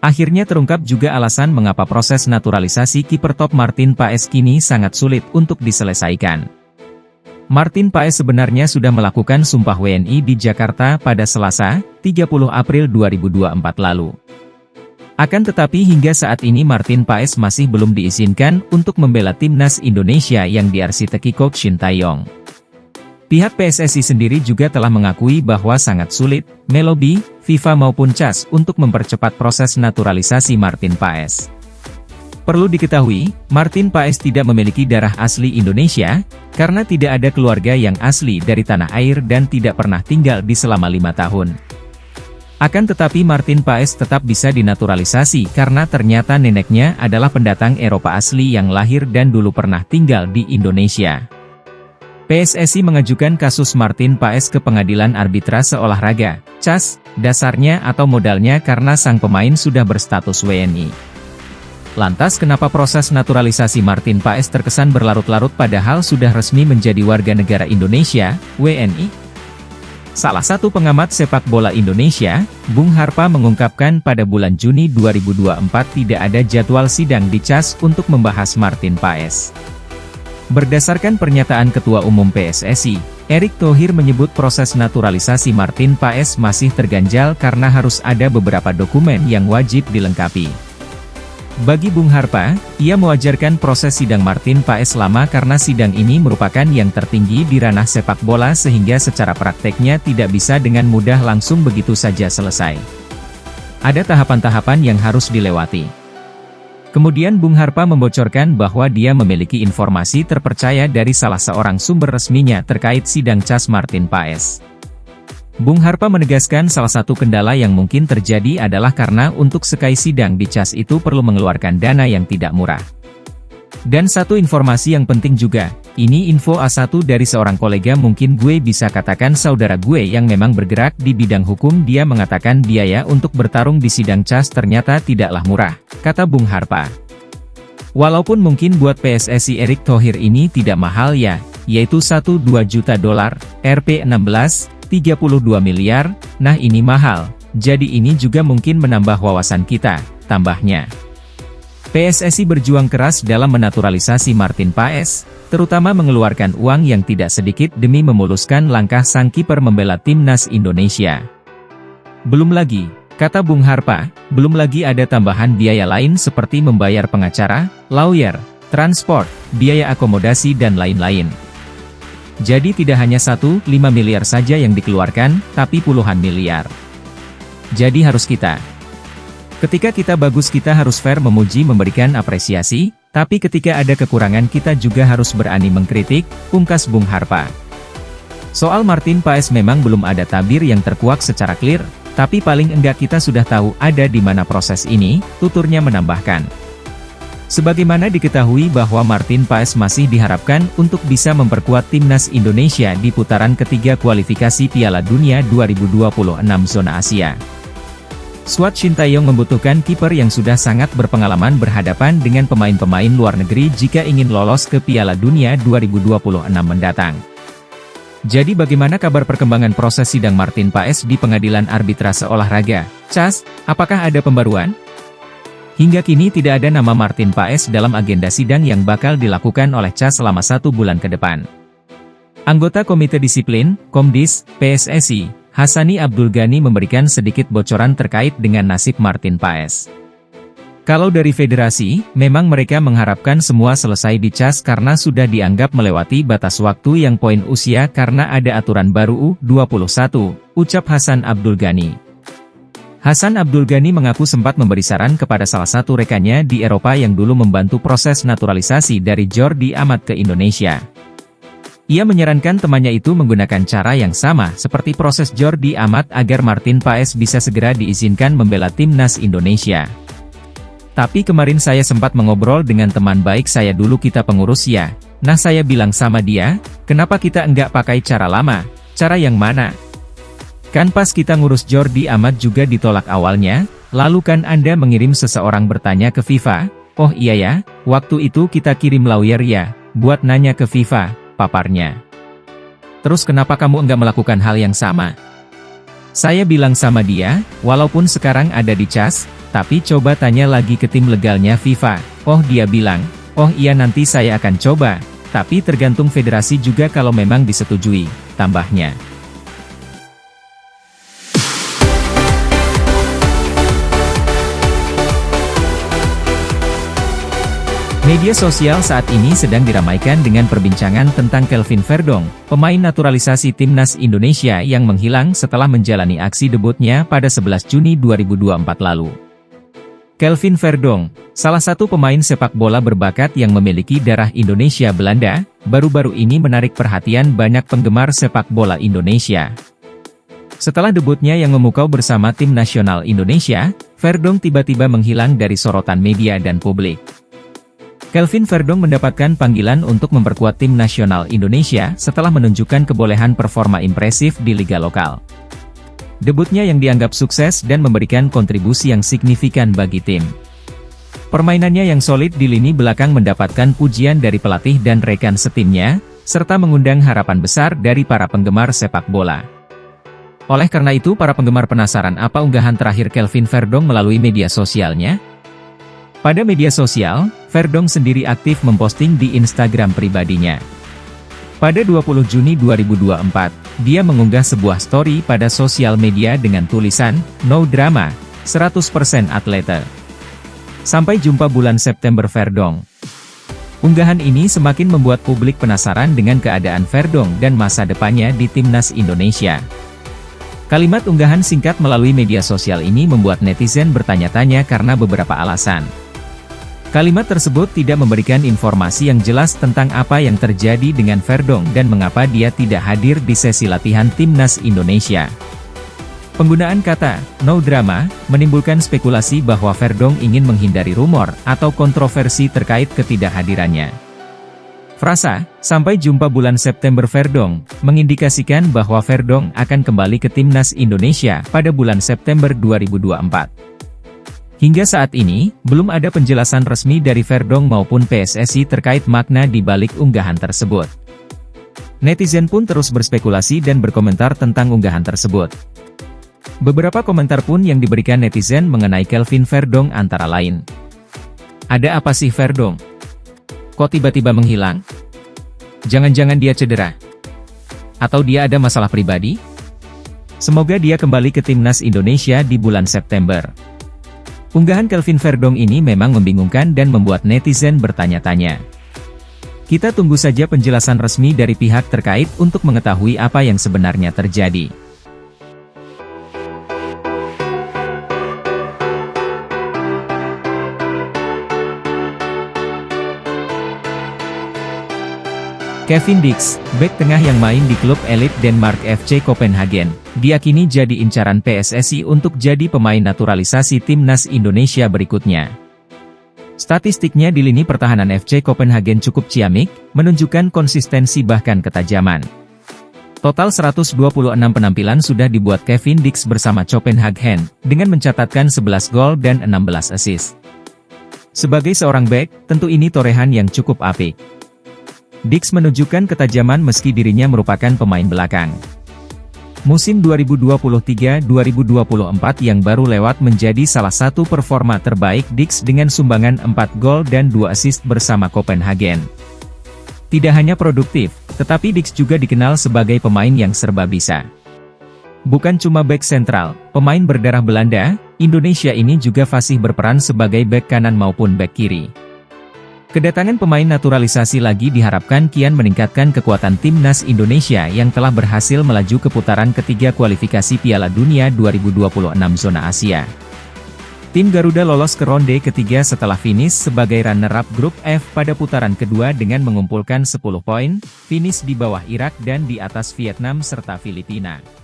Akhirnya terungkap juga alasan mengapa proses naturalisasi kiper top Martin Paes kini sangat sulit untuk diselesaikan. Martin Paes sebenarnya sudah melakukan sumpah WNI di Jakarta pada Selasa, 30 April 2024 lalu. Akan tetapi hingga saat ini Martin Paes masih belum diizinkan untuk membela timnas Indonesia yang diarsiteki Coach Shin Tae-yong. Pihak PSSI sendiri juga telah mengakui bahwa sangat sulit, melobi, FIFA maupun CAS untuk mempercepat proses naturalisasi Martin Paes. Perlu diketahui, Martin Paes tidak memiliki darah asli Indonesia, karena tidak ada keluarga yang asli dari tanah air dan tidak pernah tinggal di selama 5 tahun. Akan tetapi Martin Paes tetap bisa dinaturalisasi karena ternyata neneknya adalah pendatang Eropa asli yang lahir dan dulu pernah tinggal di Indonesia. PSSI mengajukan kasus Martin Paes ke Pengadilan Arbitrase Olahraga, CAS, dasarnya atau modalnya karena sang pemain sudah berstatus WNI. Lantas kenapa proses naturalisasi Martin Paes terkesan berlarut-larut padahal sudah resmi menjadi warga negara Indonesia, WNI? Salah satu pengamat sepak bola Indonesia, Bung Harpa mengungkapkan pada bulan Juni 2024 tidak ada jadwal sidang di CAS untuk membahas Martin Paes. Berdasarkan pernyataan Ketua Umum PSSI, Erick Thohir menyebut proses naturalisasi Martin Paes masih terganjal karena harus ada beberapa dokumen yang wajib dilengkapi. Bagi Bung Harpa, ia mewajarkan proses sidang Martin Paes lama karena sidang ini merupakan yang tertinggi di ranah sepak bola sehingga secara prakteknya tidak bisa dengan mudah langsung begitu saja selesai. Ada tahapan-tahapan yang harus dilewati. Kemudian Bung Harpa membocorkan bahwa dia memiliki informasi terpercaya dari salah seorang sumber resminya terkait sidang CAS Martin Paes. Bung Harpa menegaskan salah satu kendala yang mungkin terjadi adalah karena untuk sekali sidang di CAS itu perlu mengeluarkan dana yang tidak murah. Dan satu informasi yang penting juga, ini info A1 dari seorang kolega mungkin gue bisa katakan saudara gue yang memang bergerak di bidang hukum dia mengatakan biaya untuk bertarung di sidang CAS ternyata tidaklah murah, kata Bung Harpa. Walaupun mungkin buat PSSI Erick Thohir ini tidak mahal ya, yaitu $1-2 juta, Rp16, 32 miliar, nah ini mahal, jadi ini juga mungkin menambah wawasan kita, tambahnya. PSSI berjuang keras dalam menaturalisasi Martin Paes, terutama mengeluarkan uang yang tidak sedikit demi memuluskan langkah sang kiper membela timnas Indonesia. Belum lagi, kata Bung Harpa, belum lagi ada tambahan biaya lain seperti membayar pengacara, lawyer, transport, biaya akomodasi dan lain-lain. Jadi tidak hanya 1,5 miliar saja yang dikeluarkan, tapi puluhan miliar. Jadi harus Ketika kita bagus kita harus fair memuji memberikan apresiasi, tapi ketika ada kekurangan kita juga harus berani mengkritik, pungkas Bung Harpa. Soal Martin Paes memang belum ada tabir yang terkuak secara clear, tapi paling enggak kita sudah tahu ada di mana proses ini, tuturnya menambahkan. Sebagaimana diketahui bahwa Martin Paes masih diharapkan untuk bisa memperkuat timnas Indonesia di putaran ketiga kualifikasi Piala Dunia 2026 zona Asia. Skuad Shin Tae-yong membutuhkan kiper yang sudah sangat berpengalaman berhadapan dengan pemain-pemain luar negeri jika ingin lolos ke Piala Dunia 2026 mendatang. Jadi bagaimana kabar perkembangan proses sidang Martin Paes di Pengadilan Arbitrase Olahraga, CAS? Apakah ada pembaruan? Hingga kini tidak ada nama Martin Paes dalam agenda sidang yang bakal dilakukan oleh CAS selama 1 bulan ke depan. Anggota Komite Disiplin, Komdis, PSSI, Hassani Abdul Ghani memberikan sedikit bocoran terkait dengan nasib Martin Paes. Kalau dari federasi, memang mereka mengharapkan semua selesai di CAS karena sudah dianggap melewati batas waktu yang poin usia karena ada aturan baru U21, ucap Hassan Abdul Ghani. Hassan Abdul Ghani mengaku sempat memberi saran kepada salah satu rekannya di Eropa yang dulu membantu proses naturalisasi dari Jordi Amat ke Indonesia. Ia menyarankan temannya itu menggunakan cara yang sama seperti proses Jordi Amat agar Martin Paes bisa segera diizinkan membela timnas Indonesia. Tapi kemarin saya sempat mengobrol dengan teman baik saya dulu kita pengurus ya. Nah saya bilang sama dia, kenapa kita enggak pakai cara lama? Cara yang mana? Kan pas kita ngurus Jordi Amat juga ditolak awalnya, lalu kan Anda mengirim seseorang bertanya ke FIFA, oh iya ya, waktu itu kita kirim lawyer ya, buat nanya ke FIFA. Paparnya. Terus kenapa kamu enggak melakukan hal yang sama? Saya bilang sama dia, walaupun sekarang ada di CAS, Tapi coba tanya lagi ke tim legalnya FIFA. Oh, dia bilang, oh iya nanti saya akan coba. Tapi tergantung federasi juga kalau memang disetujui, tambahnya. Media sosial saat ini sedang diramaikan dengan perbincangan tentang Kelvin Verdong, pemain naturalisasi timnas Indonesia yang menghilang setelah menjalani aksi debutnya pada 11 Juni 2024 lalu. Kelvin Verdong, salah satu pemain sepak bola berbakat yang memiliki darah Indonesia Belanda, baru-baru ini menarik perhatian banyak penggemar sepak bola Indonesia. Setelah debutnya yang memukau bersama tim nasional Indonesia, Verdong tiba-tiba menghilang dari sorotan media dan publik. Kelvin Verdong mendapatkan panggilan untuk memperkuat tim nasional Indonesia setelah menunjukkan kebolehan performa impresif di liga lokal. Debutnya yang dianggap sukses dan memberikan kontribusi yang signifikan bagi tim. Permainannya yang solid di lini belakang mendapatkan pujian dari pelatih dan rekan setimnya, serta mengundang harapan besar dari para penggemar sepak bola. Oleh karena itu para penggemar penasaran apa unggahan terakhir Kelvin Verdong melalui media sosialnya. Pada media sosial, Verdong sendiri aktif memposting di Instagram pribadinya. Pada 20 Juni 2024, dia mengunggah sebuah story pada sosial media dengan tulisan, "No drama, 100% atlete. Sampai jumpa bulan September Verdong." Unggahan ini semakin membuat publik penasaran dengan keadaan Verdong dan masa depannya di timnas Indonesia. Kalimat unggahan singkat melalui media sosial ini membuat netizen bertanya-tanya karena beberapa alasan. Kalimat tersebut tidak memberikan informasi yang jelas tentang apa yang terjadi dengan Verdong dan mengapa dia tidak hadir di sesi latihan timnas Indonesia. Penggunaan kata "no drama" menimbulkan spekulasi bahwa Verdong ingin menghindari rumor atau kontroversi terkait ketidakhadirannya. Frasa "sampai jumpa bulan September Verdong" mengindikasikan bahwa Verdong akan kembali ke timnas Indonesia pada bulan September 2024. Hingga saat ini, belum ada penjelasan resmi dari Verdong maupun PSSI terkait makna di balik unggahan tersebut. Netizen pun terus berspekulasi dan berkomentar tentang unggahan tersebut. Beberapa komentar pun yang diberikan netizen mengenai Kelvin Verdong antara lain. Ada apa sih Verdong? Kok tiba-tiba menghilang? Jangan-jangan dia cedera? Atau dia ada masalah pribadi? Semoga dia kembali ke timnas Indonesia di bulan September. Unggahan Kelvin Verdong ini memang membingungkan dan membuat netizen bertanya-tanya. Kita tunggu saja penjelasan resmi dari pihak terkait untuk mengetahui apa yang sebenarnya terjadi. Kevin Dix, bek tengah yang main di klub elit Denmark FC Copenhagen, diyakini jadi incaran PSSI untuk jadi pemain naturalisasi timnas Indonesia berikutnya. Statistiknya di lini pertahanan FC Copenhagen cukup ciamik, menunjukkan konsistensi bahkan ketajaman. Total 126 penampilan sudah dibuat Kevin Dix bersama Copenhagen, dengan mencatatkan 11 gol dan 16 assist. Sebagai seorang bek, tentu ini torehan yang cukup apik. Dix menunjukkan ketajaman meski dirinya merupakan pemain belakang. Musim 2023-2024 yang baru lewat menjadi salah satu performa terbaik Dix dengan sumbangan 4 gol dan 2 assist bersama Copenhagen. Tidak hanya produktif, tetapi Dix juga dikenal sebagai pemain yang serba bisa. Bukan cuma bek sentral, pemain berdarah Belanda, Indonesia ini juga fasih berperan sebagai bek kanan maupun bek kiri. Kedatangan pemain naturalisasi lagi diharapkan kian meningkatkan kekuatan timnas Indonesia yang telah berhasil melaju ke putaran ketiga kualifikasi Piala Dunia 2026 zona Asia. Tim Garuda lolos ke ronde ketiga setelah finish sebagai runner-up grup F pada putaran kedua dengan mengumpulkan 10 poin, finish di bawah Irak dan di atas Vietnam serta Filipina.